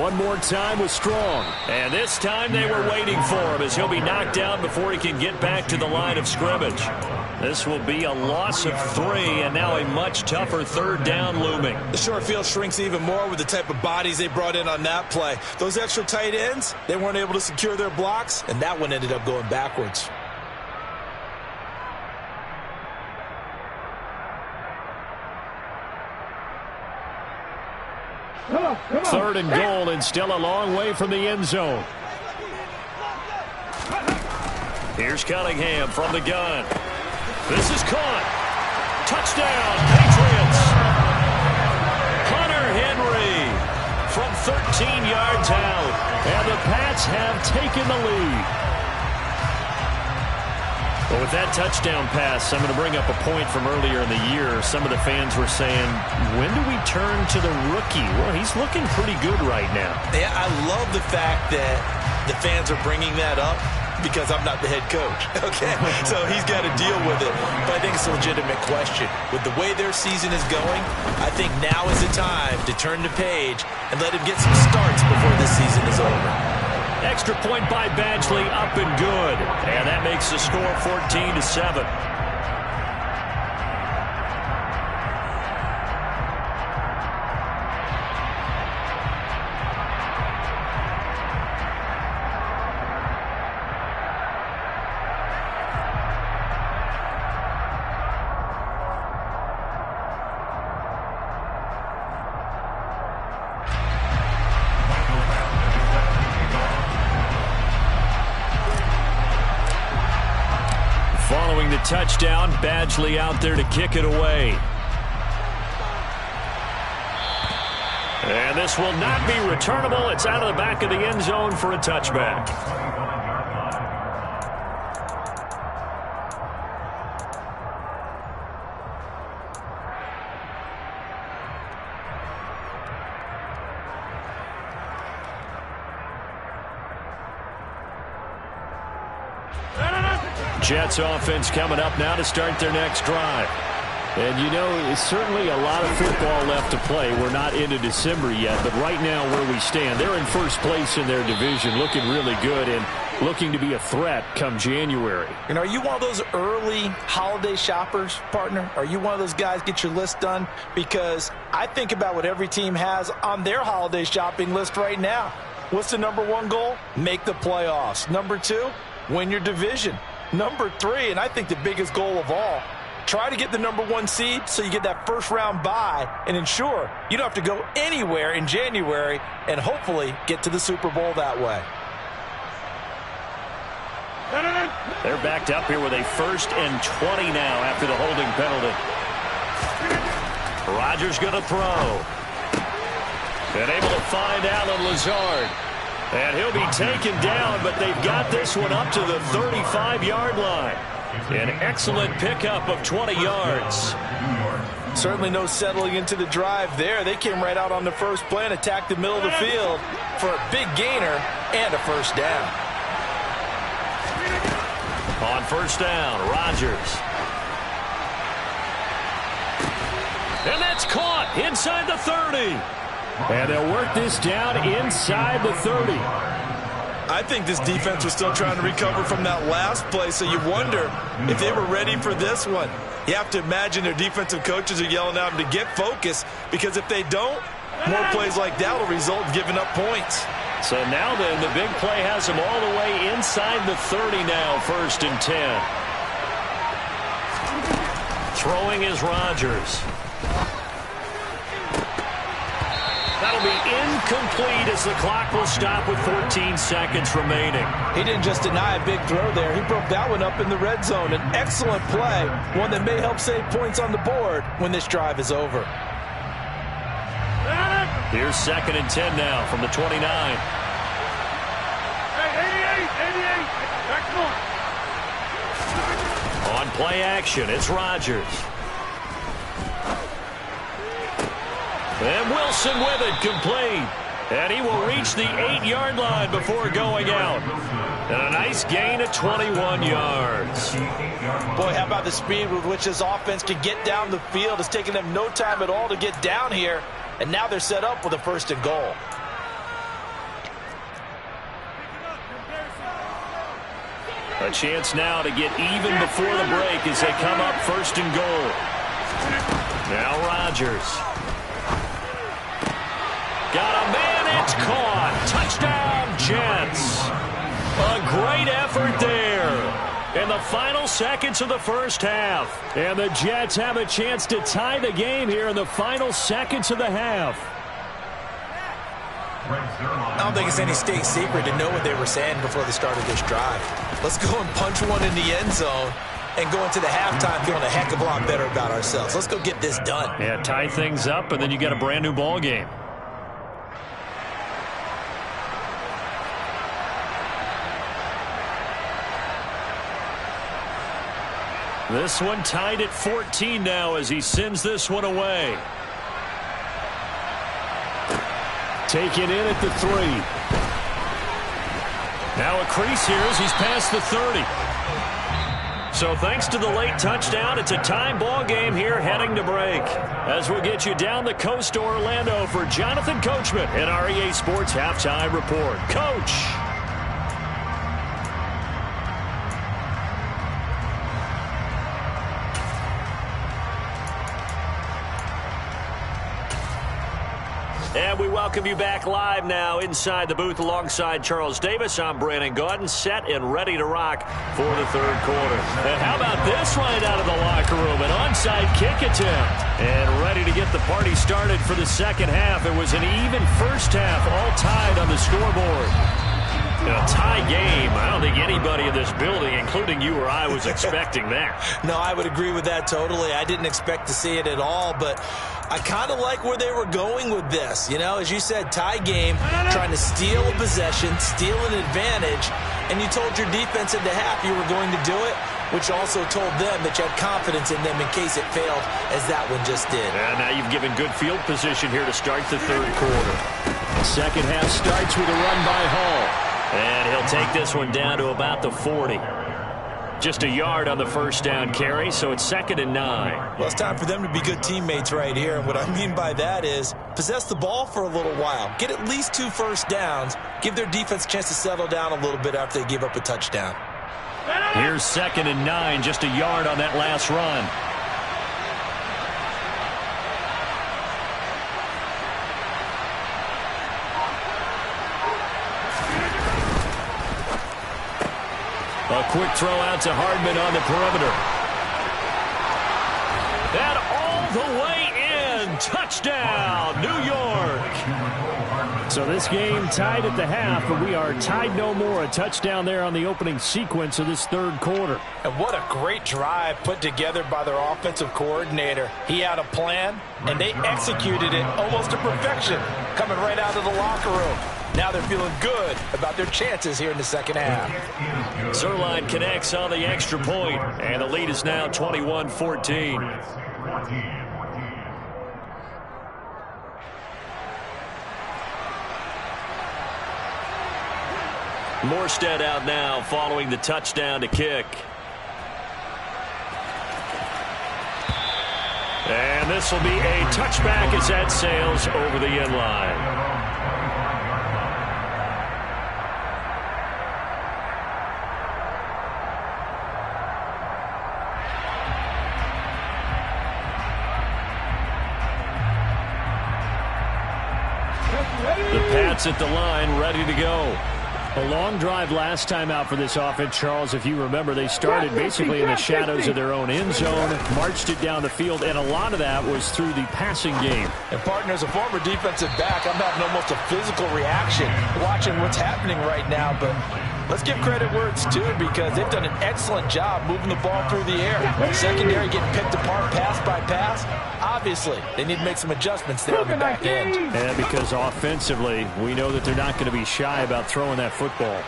One more time with Strong. And this time they were waiting for him as he'll be knocked down before he can get back to the line of scrimmage. This will be a loss of 3, and now a much tougher third down looming. The short field shrinks even more with the type of bodies they brought in on that play. Those extra tight ends, they weren't able to secure their blocks, and that one ended up going backwards. Third and goal, and still a long way from the end zone. Here's Cunningham from the gun. This is caught. Touchdown, Patriots. Hunter Henry from 13 yards out. And the Pats have taken the lead. Well, with that touchdown pass, I'm going to bring up a point from earlier in the year. Some of the fans were saying, when do we turn to the rookie? Well, he's looking pretty good right now. Yeah, I love the fact that the fans are bringing that up because I'm not the head coach. Okay, so he's got to deal with it. But I think it's a legitimate question. With the way their season is going, I think now is the time to turn the page and let him get some starts before this season is over. Extra point by Badgley, up and good. And that makes the score 14-7. Following the touchdown, Badgley out there to kick it away. And this will not be returnable. It's out of the back of the end zone for a touchback. Jets offense coming up now to start their next drive. And, you know, it's certainly a lot of football left to play. We're not into December yet, but right now where we stand, they're in first place in their division, looking really good and looking to be a threat come January. And are you one of those early holiday shoppers, partner? Are you one of those guys get your list done? Because I think about what every team has on their holiday shopping list right now. What's the number 1 goal? Make the playoffs. Number 2, win your division. Number 3, and I think the biggest goal of all, try to get the number 1 seed so you get that first round bye and ensure you don't have to go anywhere in January and hopefully get to the Super Bowl that way. They're backed up here with a 1st and 20 now after the holding penalty. Rodgers going to throw. And able to find Allen Lazard. And he'll be taken down, but they've got this one up to the 35-yard line. An excellent pickup of 20 yards. Certainly no settling into the drive there. They came right out on the first play and attacked the middle of the field for a big gainer and a first down. On first down, Rodgers. And that's caught inside the 30. And they'll work this down inside the 30. I think this defense was still trying to recover from that last play, so you wonder if they were ready for this one. You have to imagine their defensive coaches are yelling at them to get focused, because if they don't, more plays like that will result in giving up points. So now then, the big play has them all the way inside the 30 now, 1st and 10. Throwing is Rodgers. That'll be incomplete as the clock will stop with 14 seconds remaining. He didn't just deny a big throw there. He broke that one up in the red zone. An excellent play, one that may help save points on the board when this drive is over. Here's 2nd and 10 now from the 29. Hey, 88, back on. On play action, it's Rodgers. And Wilson with it, complete. And he will reach the 8-yard line before going out. And a nice gain of 21 yards. Boy, how about the speed with which this offense can get down the field? It's taken them no time at all to get down here. And now they're set up with a 1st and goal. A chance now to get even before the break as they come up first and goal. Now Rodgers. Got a man, it's caught. Touchdown, Jets. A great effort there in the final seconds of the first half. And the Jets have a chance to tie the game here in the final seconds of the half. I don't think it's any state secret to know what they were saying before they started this drive. Let's go and punch one in the end zone and go into the halftime feeling a heck of a lot better about ourselves. Let's go get this done. Yeah, tie things up, and then you get a brand new ball game. This one tied at 14 now as he sends this one away. Taken in at the 3. Now a crease here as he's past the 30. So thanks to the late touchdown, it's a time ball game here heading to break. As we'll get you down the coast to Orlando for Jonathan Coachman in our EA Sports Halftime Report. Coach. And we welcome you back live now inside the booth alongside Charles Davis. I'm Brandon Gaudin, set and ready to rock for the third quarter. And how about this right out of the locker room? An onside kick attempt. And ready to get the party started for the second half. It was an even first half, all tied on the scoreboard. A tie game. I don't think anybody in this building, including you or I, was expecting that. No, I would agree with that totally. I didn't expect to see it at all, but I kind of like where they were going with this. You know, as you said, tie game, trying to steal a possession, steal an advantage, and you told your defense at the half you were going to do it, which also told them that you had confidence in them in case it failed, as that one just did. And now you've given good field position here to start the third quarter. Second half starts with a run by Hall. And he'll take this one down to about the 40. Just a yard on the first down carry, so it's 2nd and 9. Well, it's time for them to be good teammates right here. And what I mean by that is possess the ball for a little while. Get at least 2 first downs. Give their defense a chance to settle down a little bit after they give up a touchdown. Here's 2nd and 9, just a yard on that last run. A quick throw out to Hardman on the perimeter. And all the way in. Touchdown, New York. So this game tied at the half, but we are tied no more. A touchdown there on the opening sequence of this third quarter. And what a great drive put together by their offensive coordinator. He had a plan, and they executed it almost to perfection, coming right out of the locker room. Now they're feeling good about their chances here in the second half. Zerline connects on the extra point, and the lead is now 21-14. Morstead out now following the touchdown to kick. And this will be a touchback as that sails over the end line. The Pats at the line, ready to go. A long drive last time out for this offense, Charles. If you remember, they started basically in the shadows of their own end zone, marched it down the field, and a lot of that was through the passing game. And, partner, as a former defensive back, I'm having almost a physical reaction watching what's happening right now. But let's give credit where it's due because they've done an excellent job moving the ball through the air. Secondary getting picked apart pass by pass. Obviously, they need to make some adjustments there on the back end. And because offensively, we know that they're not going to be shy about throwing that football.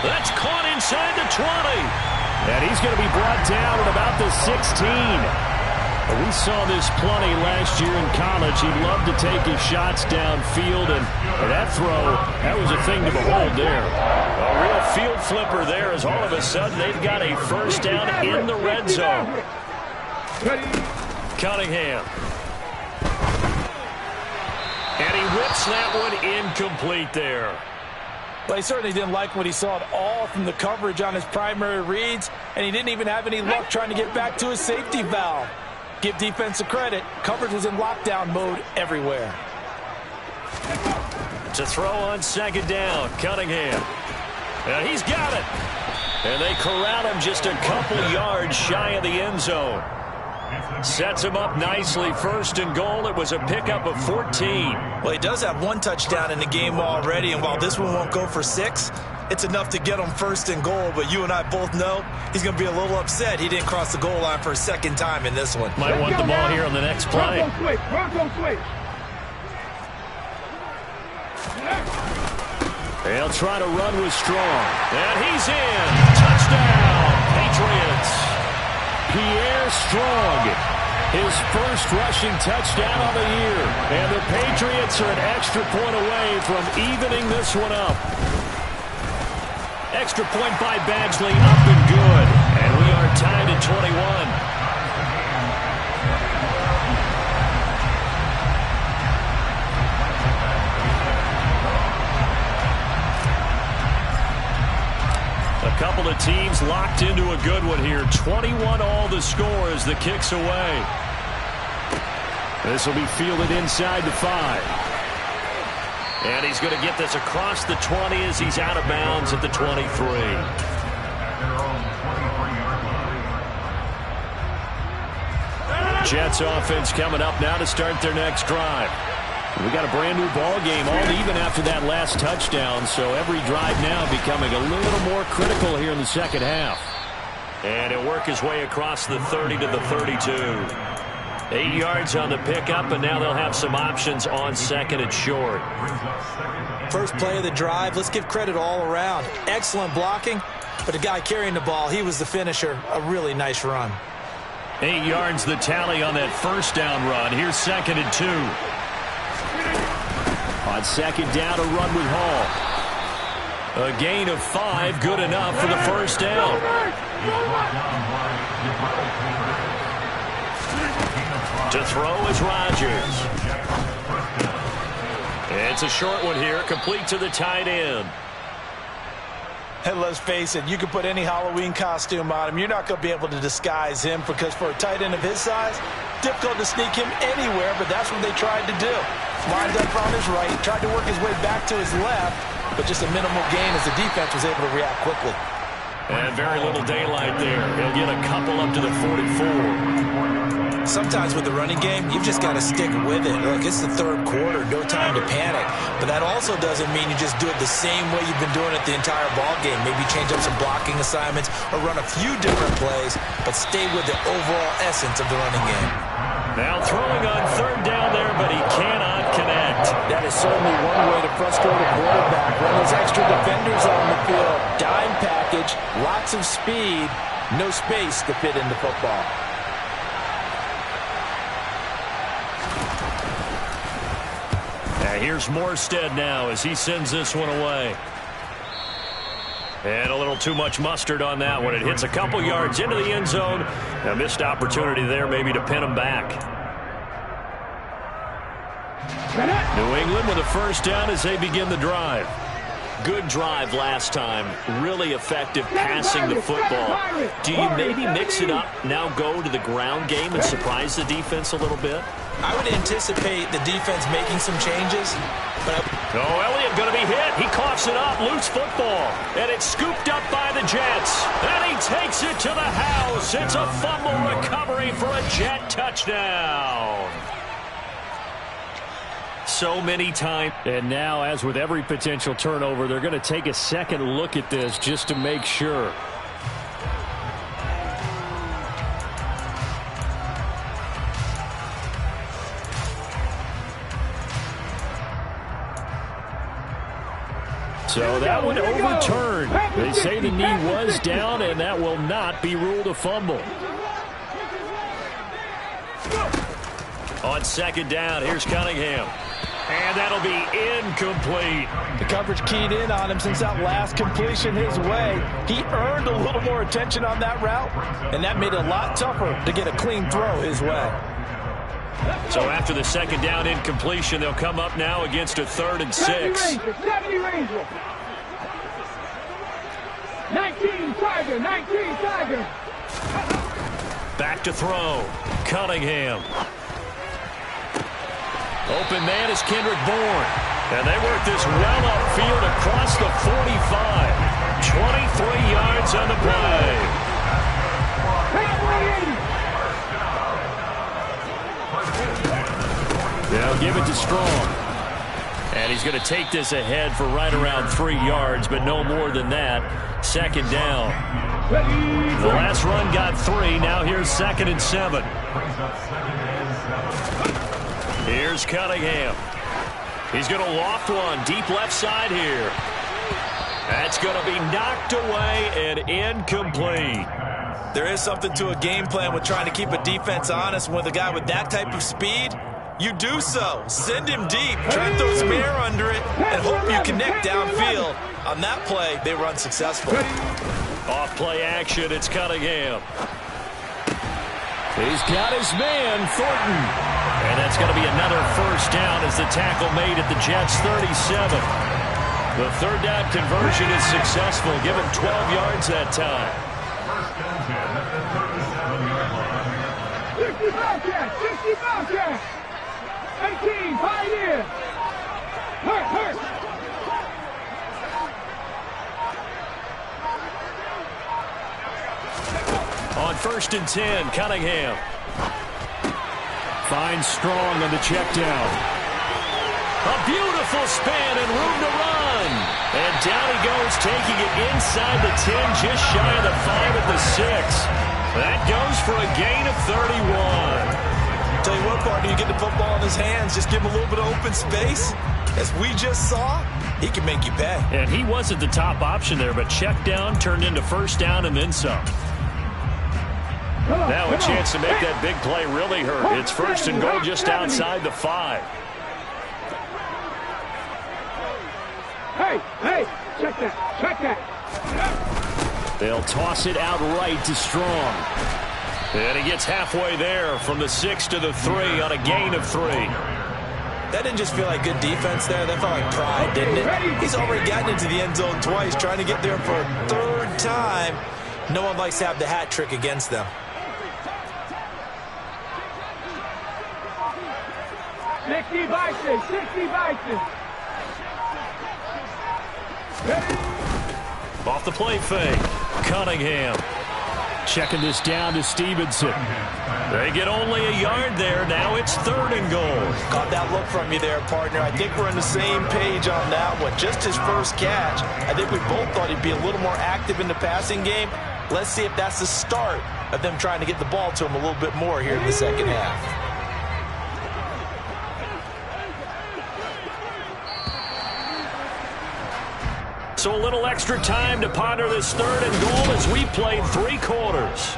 That's caught inside the 20. And he's going to be brought down at about the 16. We saw this plenty last year in college. He loved to take his shots downfield, and that throw, that was a thing to behold there. A real field flipper there as all of a sudden they've got a first down in the red zone. Cunningham. And he whips that one incomplete there. Well, he certainly didn't like what he saw at all from the coverage on his primary reads, and he didn't even have any luck trying to get back to his safety valve. Give defense a credit. Coverage was in lockdown mode everywhere. To throw on second down, Cunningham. And he's got it. And they corral him just a couple yards shy of the end zone. Sets him up nicely. First and goal. It was a pickup of 14. Well, he does have one touchdown in the game already, and while this one won't go for 6, it's enough to get him first and goal. But you and I both know he's going to be a little upset he didn't cross the goal line for a second time in this one. Might want the ball here on the next play. They'll try to run with Strong. And he's in. Touchdown, Patriots. Pierre Strong, his first rushing touchdown of the year. And the Patriots are an extra point away from evening this one up. Extra point by Badgley, up and good. And we are tied at 21. A couple of teams locked into a good one here. 21 all the score as the kick's away. This will be fielded inside the 5. And he's going to get this across the 20 as he's out of bounds at the 23. Jets offense coming up now to start their next drive. We got a brand new ball game, all even after that last touchdown, so every drive now becoming a little more critical here in the second half. And he'll work his way across the 30 to the 32. 8 yards on the pickup, and now they'll have some options on second and short. First play of the drive, let's give credit all around. Excellent blocking, but the guy carrying the ball, he was the finisher. A really nice run. 8 yards the tally on that first down run. Here's second and 2. On second down, a run with Hall. A gain of 5, good enough for the first down. To throw is Rodgers. It's a short one here, complete to the tight end. And let's face it, you can put any Halloween costume on him. You're not going to be able to disguise him because for a tight end of his size, difficult to sneak him anywhere, but that's what they tried to do. Lined up on his right, tried to work his way back to his left, but just a minimal gain as the defense was able to react quickly. And very little daylight there. He'll get a couple up to the 44. Sometimes with the running game, you've just got to stick with it. Look, it's the third quarter, no time to panic. But that also doesn't mean you just do it the same way you've been doing it the entire ball game. Maybe change up some blocking assignments or run a few different plays, but stay with the overall essence of the running game. Now throwing on third down there, but he cannot connect. That is certainly one way to frustrate a quarterback. Run those extra defenders on the field. Dime package, lots of speed, no space to fit into football. Here's Morstead now as he sends this one away. And a little too much mustard on that one. It hits a couple yards into the end zone. A missed opportunity there maybe to pin him back. New England with a first down as they begin the drive. Good drive last time. Really effective passing the football. Do you maybe mix it up, now go to the ground game and surprise the defense a little bit? I would anticipate the defense making some changes. But Elliott going to be hit. He coughs it up. Loose football. And it's scooped up by the Jets. And he takes it to the house. It's a fumble recovery for a Jet touchdown. So many times. And now, as with every potential turnover, they're going to take a second look at this just to make sure. So that one overturned. They say the knee was down, and that will not be ruled a fumble. On second down, here's Cunningham. And that'll be incomplete. The coverage keyed in on him since that last completion his way. He earned a little more attention on that route, and that made it a lot tougher to get a clean throw his way. So after the second down incompletion, they'll come up now against a 3rd and 6. 19 Tiger, 19 Tiger. Back to throw. Cunningham. Open man is Kendrick Bourne. And they work this well upfield across the 45. 23 yards on the play. They'll give it to Strong. And he's going to take this ahead for right around 3 yards, but no more than that. Second down. The last run got 3. Now here's 2nd and 7. Here's Cunningham. He's going to loft one deep left side here. That's going to be knocked away and incomplete. There is something to a game plan with trying to keep a defense honest. With a guy with that type of speed, you do so. Send him deep. Try and throw some air under it and hope you connect downfield. On that play, they were unsuccessful. Off play action, it's Cunningham. He's got his man, Thornton. And that's going to be another first down as the tackle made at the Jets' 37. The third down conversion is successful. Give him 12 yards that time. 60 Bobcats, 60 Bobcats. 18, Pioneer. Hurt. On 1st and 10, Cunningham. Finds Strong on the check down. A beautiful spin and room to run. And down he goes, taking it inside the 10, just shy of the 5 at the 6. That goes for a gain of 31. Tell you what, partner, you get the football in his hands, just give him a little bit of open space. As we just saw, he can make you pay. And he wasn't the top option there, but check down turned into first down and then some. Now a chance to make that big play really hurt. It's 1st and goal just outside the 5. Hey, check that. They'll toss it out right to Strong. And he gets halfway there from the 6 to the 3 on a gain of 3. That didn't just feel like good defense there. That felt like pride, didn't it? He's already gotten into the end zone twice, trying to get there for a 3rd time. No one likes to have the hat trick against them. 60 Bison. Off the play fake. Cunningham. Checking this down to Stevenson. They get only a yard there. Now it's 3rd and goal. Caught that look from you there, partner. I think we're on the same page on that one. Just his first catch. I think we both thought he'd be a little more active in the passing game. Let's see if that's the start of them trying to get the ball to him a little bit more here in the second half. So a little extra time to ponder this 3rd and goal as we played 3 quarters.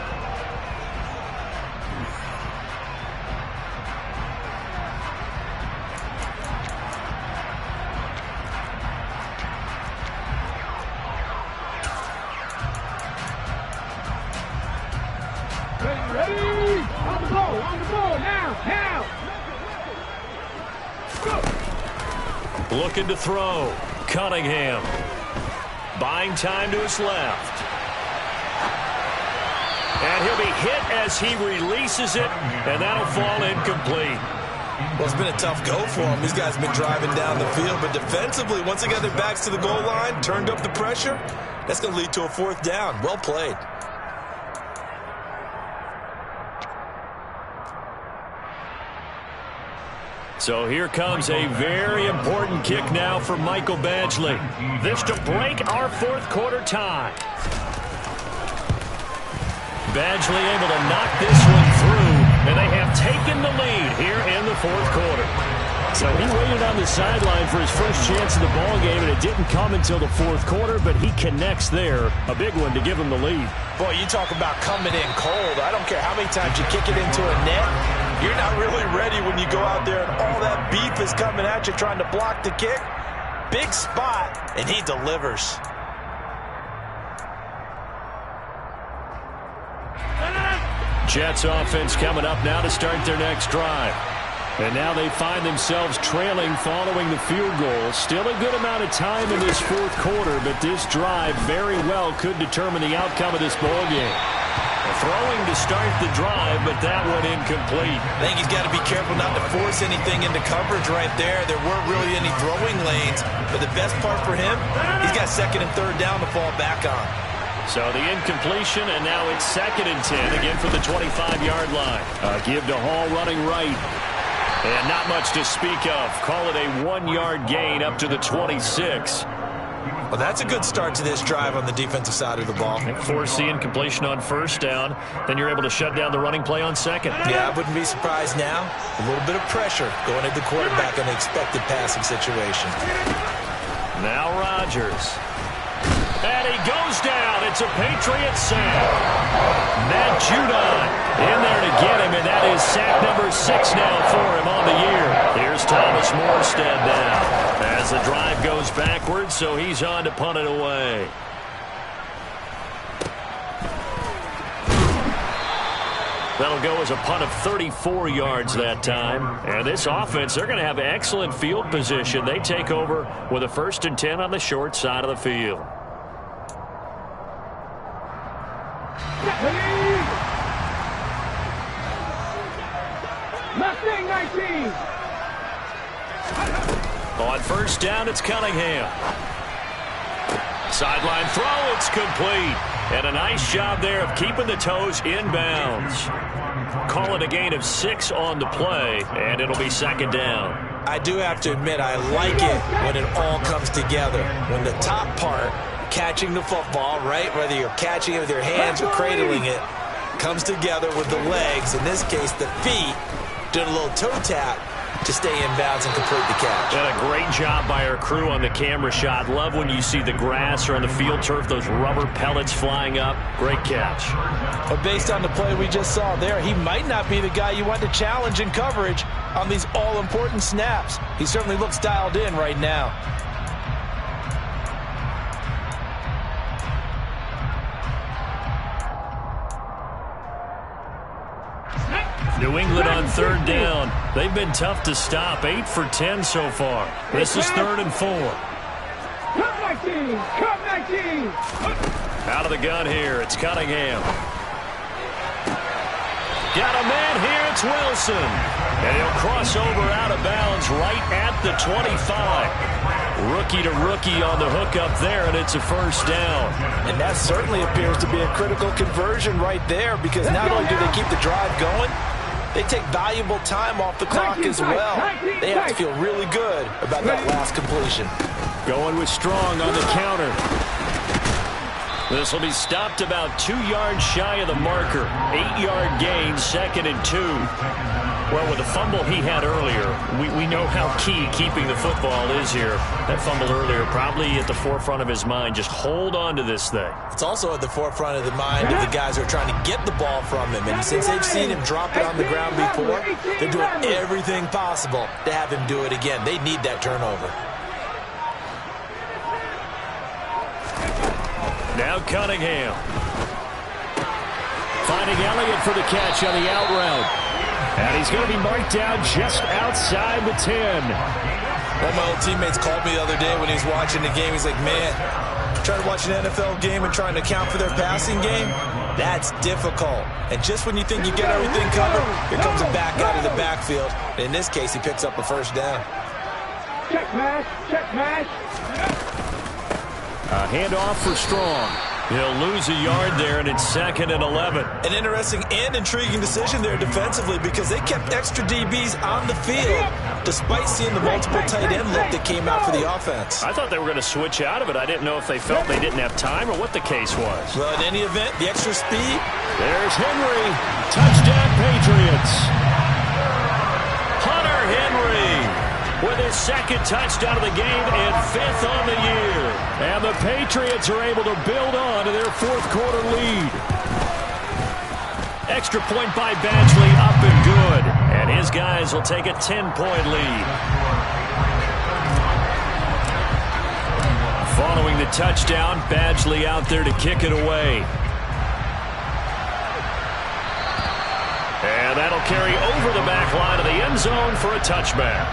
Ready? On the ball, now. Looking to throw. Cunningham. Buying time to his left. And he'll be hit as he releases it, and that'll fall incomplete. Well, it's been a tough go for him. These guys have been driving down the field, but defensively, once they got their backs to the goal line, turned up the pressure, that's going to lead to a 4th down. Well played. So here comes a very important kick now for Michael Badgley. This to break our 4th quarter tie. Badgley able to knock this one through, and they have taken the lead here in the 4th quarter. So he waited on the sideline for his first chance in the ball game, and it didn't come until the 4th quarter, but he connects there. A big one to give him the lead. Boy, you talk about coming in cold. I don't care how many times you kick it into a net. You're not really ready when you go out there and all that beef is coming at you trying to block the kick. Big spot, and he delivers. Jets offense coming up now to start their next drive. And now they find themselves trailing following the field goal. Still a good amount of time in this fourth quarter, but this drive very well could determine the outcome of this ballgame. Throwing to start the drive, but that one incomplete. I think he's got to be careful not to force anything into coverage right there. There weren't really any throwing lanes, but the best part for him, he's got second and third down to fall back on. So the incompletion, and now it's 2nd and 10, again from the 25-yard line. Give to Hall running right. And not much to speak of. Call it a 1-yard gain up to the 26. Well, that's a good start to this drive on the defensive side of the ball. Force the incompletion on first down. Then you're able to shut down the running play on second. Yeah, I wouldn't be surprised now. A little bit of pressure going at the quarterback in the expected passing situation. Now Rodgers. And he goes down. It's a Patriot sack. Matt Judon in there to get him, and that is sack number 6 now for him on the year. Here's Thomas Morstead now as the drive goes backwards, so he's on to punt it away. That'll go as a punt of 34 yards that time. And this offense, they're going to have excellent field position. They take over with a 1st and 10 on the short side of the field. Mustang 19. On first down, it's Cunningham. Sideline throw, it's complete. And a nice job there of keeping the toes inbounds. Call it a gain of 6 on the play, and it'll be 2nd down. I do have to admit, I like it when it all comes together. When the top part, catching the football, right, whether you're catching it with your hands or cradling it, comes together with the legs, in this case the feet, doing a little toe tap to stay in bounds and complete the catch. And a great job by our crew on the camera shot. Love when you see the grass or on the field turf, those rubber pellets flying up. Great catch. But based on the play we just saw there, he might not be the guy you want to challenge in coverage on these all-important snaps. He certainly looks dialed in right now. New England on 3rd down. They've been tough to stop. 8 for 10 so far. This is 3rd and 4. Come 19. Come 19. Out of the gun here. It's Cunningham. Got a man here. It's Wilson. And he'll cross over out of bounds right at the 25. Rookie to rookie on the hook up there, and it's a 1st down. And that certainly appears to be a critical conversion right there, because not only do they keep the drive going, they take valuable time off the clock as well. They have to feel really good about that last completion. Going with Strong on the counter. This will be stopped about 2 yards shy of the marker. 8-yard gain, 2nd and 2. Well, with the fumble he had earlier, we know how key keeping the football is here. That fumble earlier probably at the forefront of his mind. Just hold on to this thing. It's also at the forefront of the mind of the guys who are trying to get the ball from him. And since they've seen him drop it on the ground before, they're doing everything possible to have him do it again. They need that turnover. Now Cunningham. Finding Elliott for the catch on the out route. And he's going to be marked down just outside the 10. One of my old teammates called me the other day when he was watching the game. He's like, man, trying to watch an NFL game and trying to account for their passing game, that's difficult. And just when you think you get everything covered, here comes a back out of the backfield. And in this case, he picks up a 1st down. Check mash. Check mash. A handoff for Strong. He'll lose a yard there, and it's 2nd and 11. An interesting and intriguing decision there defensively, because they kept extra DBs on the field despite seeing the multiple tight end look that came out for the offense. I thought they were going to switch out of it. I didn't know if they felt they didn't have time or what the case was. Well, in any event, the extra speed. There's Henry. Touchdown, Patriots. Hunter Henry with his 2nd touchdown of the game and 5th on the year. And the Patriots are able to build on to their 4th quarter lead. Extra point by Badgley, up and good. And his guys will take a 10-point lead. Following the touchdown, Badgley out there to kick it away. And that'll carry over the back line of the end zone for a touchback.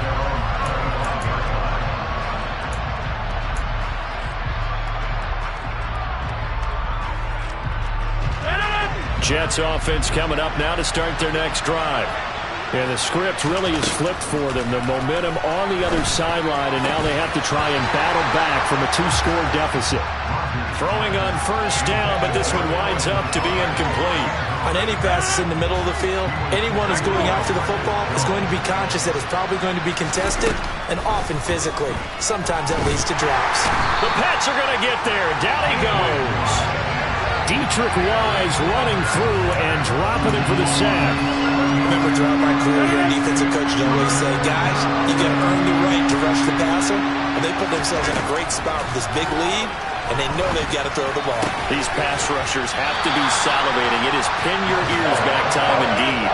Jets offense coming up now to start their next drive. And the script really is flipped for them. The momentum on the other sideline, and now they have to try and battle back from a 2-score deficit. Throwing on first down, but this one winds up to be incomplete. On any passes in the middle of the field, anyone who's going after the football is going to be conscious that it's probably going to be contested, and often physically. Sometimes that leads to drops. The Pats are going to get there. Down he goes. Dietrich Wise running through and dropping him for the sack. Remember throughout my career here, defensive coaches always say, guys, you got to earn the right to rush the passer. And they put themselves in a great spot with this big lead, and they know they've got to throw the ball. These pass rushers have to be salivating. It is pin your ears back time indeed.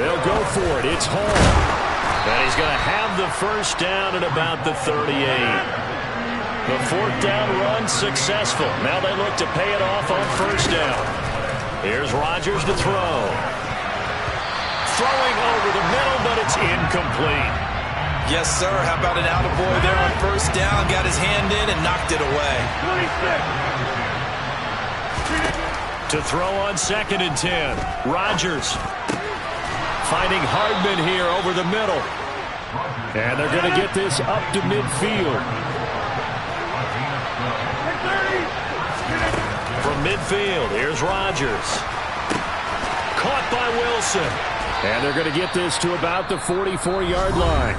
They'll go for it. It's Hall. And he's going to have the first down at about the 38. The fourth down run successful. Now they look to pay it off on first down. Here's Rodgers to throw. Throwing over the middle, but it's incomplete. Yes, sir. How about an attaboy there on first down? Got his hand in and knocked it away. 26. To throw on 2nd and 10. Rodgers finding Hardman here over the middle. And they're going to get this up to midfield. From midfield, here's Rodgers. Caught by Wilson. And they're going to get this to about the 44-yard line.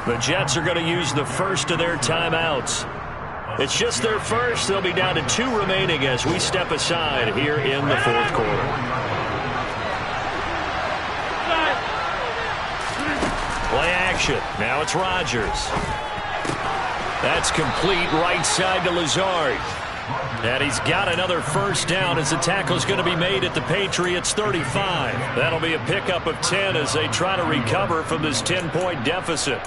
The Jets are going to use the first of their timeouts. It's just their first. They'll be down to 2 remaining as we step aside here in the fourth quarter. Play action. Now it's Rodgers. That's complete right side to Lazard. And he's got another first down as the tackle's going to be made at the Patriots' 35. That'll be a pickup of 10 as they try to recover from this 10-point deficit.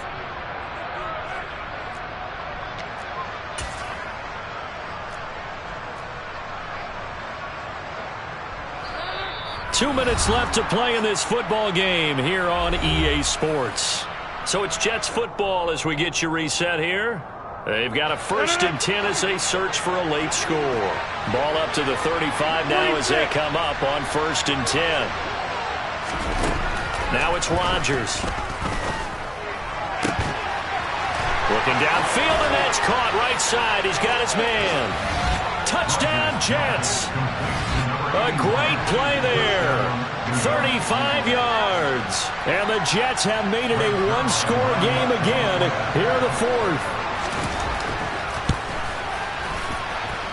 Two minutes left to play in this football game here on EA Sports. So it's Jets football as we get you reset here. They've got a 1st and 10 as they search for a late score. Ball up to the 35 now as they come up on 1st and 10. Now it's Rodgers. Looking downfield, and that's caught right side. He's got his man. Touchdown, Jets. A great play there. 35 yards. And the Jets have made it a 1-score game again here in the fourth.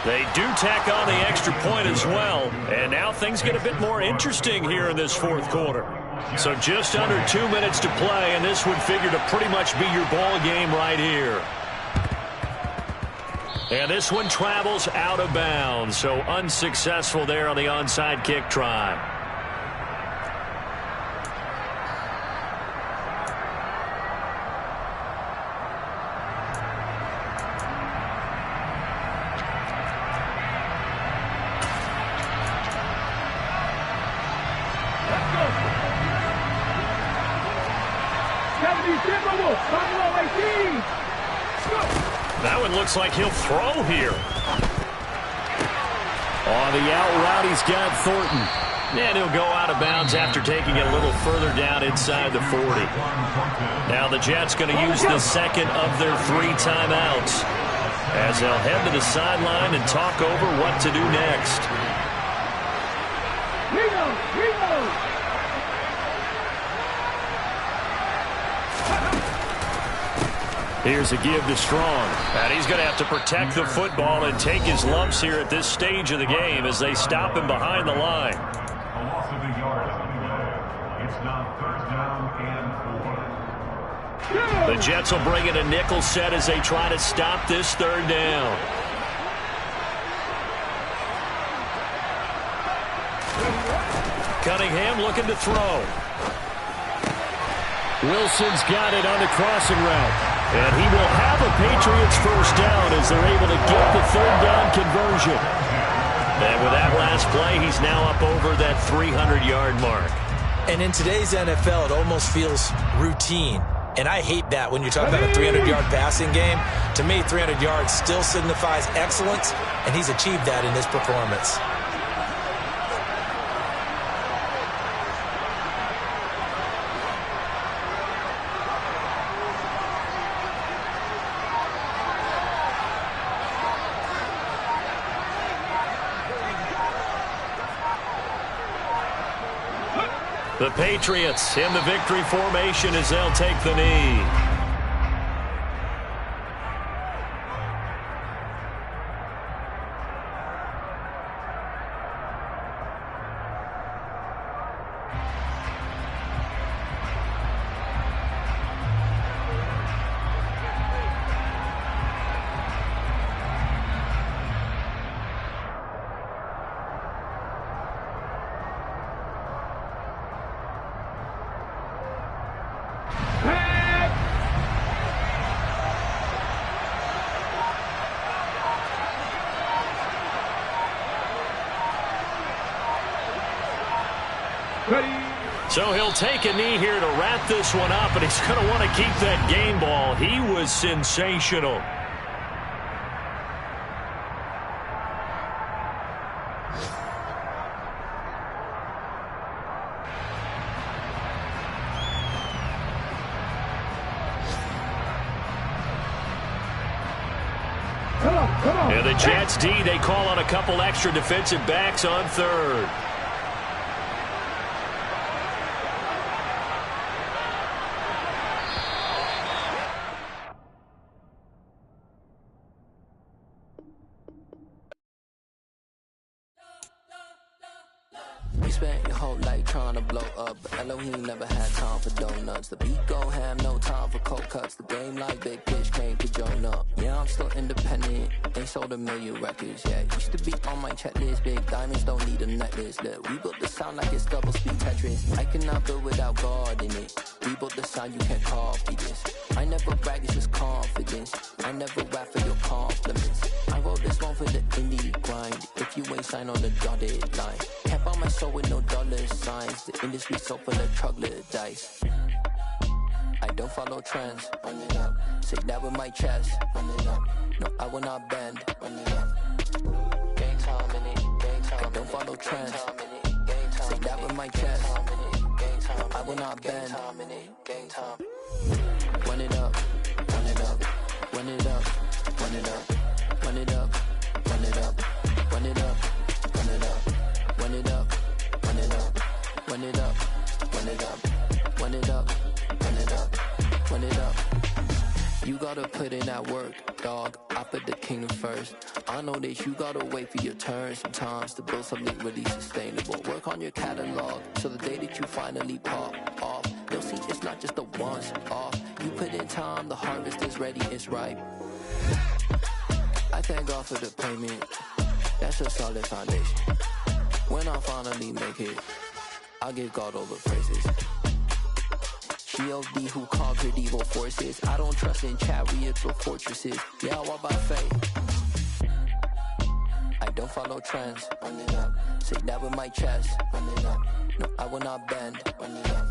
They do tack on the extra point as well. And now things get a bit more interesting here in this fourth quarter. So just under 2 minutes to play, and this would figure to pretty much be your ball game right here. And this one travels out of bounds, so unsuccessful there on the onside kick try. That one looks like he'll throw here. On the out route, he's got Thornton. And he'll go out of bounds after taking it a little further down inside the 40. Now the Jets going to use the second of their 3 timeouts as they'll head to the sideline and talk over what to do next. Here's a give to Strong. And he's going to have to protect the football and take his lumps here at this stage of the game as they stop him behind the line. A loss of a yard on the play. It's now 3rd down and 4. The Jets will bring in a nickel set as they try to stop this 3rd down. Cunningham looking to throw. Wilson's got it on the crossing route. And he will have a Patriots first down as they're able to get the third down conversion. And with that last play, he's now up over that 300-yard mark. And in today's NFL, it almost feels routine. And I hate that when you talk about a 300-yard passing game. To me, 300 yards still signifies excellence, and he's achieved that in this performance. The Patriots in the victory formation as they'll take the knee. So he'll take a knee here to wrap this one up, and he's going to want to keep that game ball. He was sensational. And the Jets D, they call on a couple extra defensive backs on third. You spent your whole life trying to blow up, but Elohim never had time for donuts. The beat gon' have no time for cold cuts. The game like Big Pitch came to join up. Yeah, I'm still independent, ain't sold a million records yet. Used to be on my checklist, big diamonds don't need a necklace. Look, we built the sound like it's double speed Tetris. I cannot build without God in it. We built the sound, you can't copy this. I never brag, it's just confidence. I never rap for your compliments. I wrote this one for the indie grind. If you ain't signed on the dotted line, can't buy my soul with no dollar signs. The industry so full of troglodytes. I don't follow trends. Run it up. Say that with my chest. Run it up. No, I will not bend. Run it up. Gang time in it. Gang time. I don't follow trends. Say that with my chest. No, I will not bend. Gang time. Run it up. Run it up. Run it up. Run it up. Run it up. Run it up. Run it up. Run it up. Run it up. Run it up. Run it up. Run it up. Run it up. Run it up. Run it up. You gotta put in that work, dog. I put the kingdom first. I know that you gotta wait for your turn sometimes to build something really sustainable. Work on your catalog so the day that you finally pop off, they'll see it's not just a once off. You put in time, the harvest is ready, it's ripe. I thank God for the payment. That's a solid foundation. When I finally make it, I'll give God all the praises. G.O.D. who conquered evil forces. I don't trust in chariots or fortresses. Yeah, I walk by faith. I don't follow trends. Run it up. Say that with my chest. Run it up. No, I will not bend. Run it up.